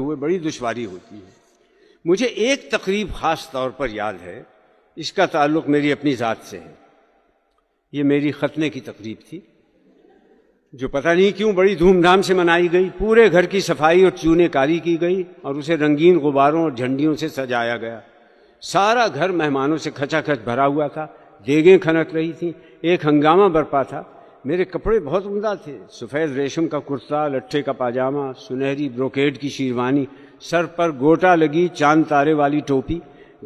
ہوئے بڑی دشواری ہوتی ہے۔ مجھے ایک تقریب خاص طور پر یاد ہے، اس کا تعلق میری اپنی ذات سے ہے۔ یہ میری ختنے کی تقریب تھی، جو پتہ نہیں کیوں بڑی دھوم دھام سے منائی گئی۔ پورے گھر کی صفائی اور چونے کاری کی گئی اور اسے رنگین غباروں اور جھنڈیوں سے سجایا گیا۔ سارا گھر مہمانوں سے کھچا کھچ بھرا ہوا تھا، دیگیں کھنک رہی تھیں، ایک ہنگامہ برپا تھا۔ میرے کپڑے بہت عمدہ تھے، سفید ریشم کا کرتا، لٹھے کا پاجامہ، سنہری بروکیڈ کی شیروانی، سر پر گوٹا لگی چاند تارے والی ٹوپی،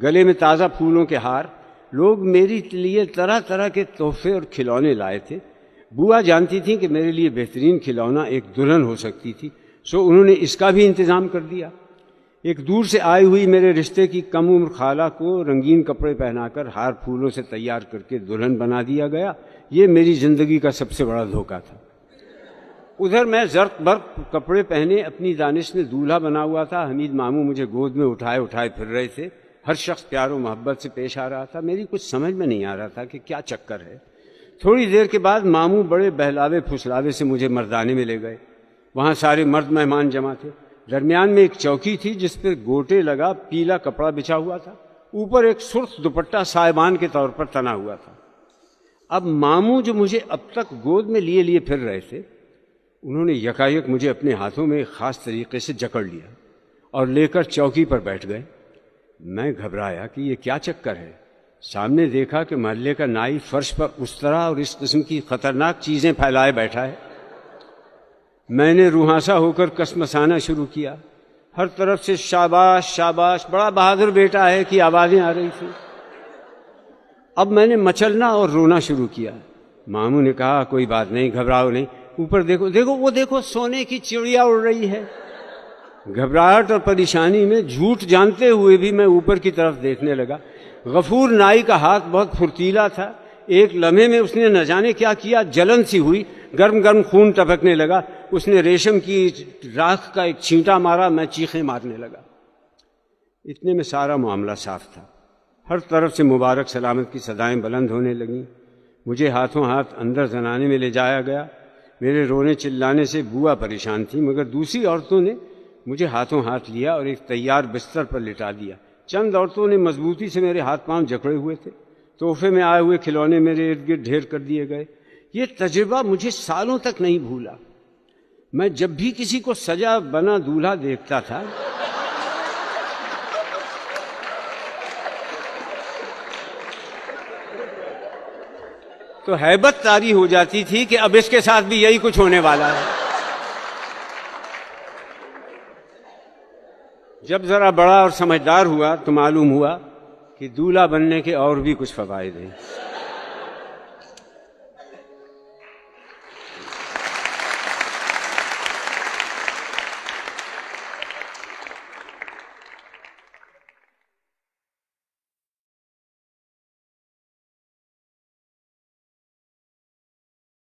گلے میں تازہ پھولوں کے ہار۔ لوگ میرے لیے طرح طرح کے تحفے اور کھلونے لائے تھے۔ بوا جانتی تھیں کہ میرے لیے بہترین کھلونا ایک دلہن ہو سکتی تھی، سو انہوں نے اس کا بھی انتظام کر دیا۔ ایک دور سے آئی ہوئی میرے رشتے کی کم عمر خالہ کو رنگین کپڑے پہنا کر ہار پھولوں سے تیار کر کے دلہن بنا دیا گیا۔ یہ میری زندگی کا سب سے بڑا دھوکہ تھا۔ ادھر میں زرق برق کپڑے پہنے اپنی دانش میں دولہا بنا ہوا تھا۔ حمید ماموں مجھے گود میں اٹھائے پھر رہے تھے۔ ہر شخص پیار و محبت سے پیش آ رہا تھا۔ میری کچھ سمجھ میں نہیں آ رہا تھا کہ کیا چکر ہے۔ تھوڑی دیر کے بعد ماموں بڑے بہلاوے پھسلاوے سے مجھے مردانے میں لے گئے۔ وہاں سارے مرد مہمان جمع تھے۔ درمیان میں ایک چوکی تھی جس پر گوٹے لگا پیلا کپڑا بچھا ہوا تھا، اوپر ایک سرخ دوپٹہ سائبان کے طور پر تنا ہوا تھا۔ اب ماموں جو مجھے اب تک گود میں لیے پھر رہے تھے، انہوں نے یکایک مجھے اپنے ہاتھوں میں ایک خاص طریقے سے جکڑ لیا اور لے کر چوکی پر بیٹھ گئے۔ میں گھبرایا کہ یہ کیا چکر ہے۔ سامنے دیکھا کہ محلے کا نائی فرش پر اس طرح اور اس قسم کی خطرناک چیزیں پھیلائے بیٹھا ہے۔ میں نے روحانسا ہو کر کسمسانا شروع کیا۔ ہر طرف سے شاباش شاباش، بڑا بہادر بیٹا ہے کی آوازیں آ رہی تھیں۔ اب میں نے مچلنا اور رونا شروع کیا۔ ماموں نے کہا کوئی بات نہیں، گھبراؤ نہیں، اوپر دیکھو دیکھو، وہ دیکھو سونے کی چڑیا اڑ رہی ہے۔ گھبراہٹ اور پریشانی میں جھوٹ جانتے ہوئے بھی میں اوپر کی طرف دیکھنے لگا۔ غفور نائی کا ہاتھ بہت پھرتیلا تھا۔ ایک لمحے میں اس نے نہ جانے کیا کیا، جلن سی ہوئی، گرم گرم خون ٹپکنے لگا۔ اس نے ریشم کی راکھ کا ایک چھینٹا مارا، میں چیخیں مارنے لگا۔ اتنے میں سارا معاملہ صاف تھا۔ ہر طرف سے مبارک سلامت کی صدائیں بلند ہونے لگیں۔ مجھے ہاتھوں ہاتھ اندر زنانے میں لے جایا گیا۔ میرے رونے چلانے سے بوا پریشان تھی، مگر دوسری عورتوں نے مجھے ہاتھوں ہاتھ لیا اور ایک تیار بستر پر لٹا دیا۔ چند عورتوں نے مضبوطی سے میرے ہاتھ پاؤں جکڑے ہوئے تھے۔ تحفے میں آئے ہوئے کھلونے میرے ارد گرد ڈھیر کر دیے گئے۔ یہ تجربہ مجھے سالوں تک نہیں بھولا۔ میں جب بھی کسی کو سجا بنا دولہا دیکھتا تھا تو ہیبت طاری ہو جاتی تھی کہ اب اس کے ساتھ بھی یہی کچھ ہونے والا ہے۔ جب ذرا بڑا اور سمجھدار ہوا تو معلوم ہوا کہ دولہا بننے کے اور بھی کچھ فوائد ہیں۔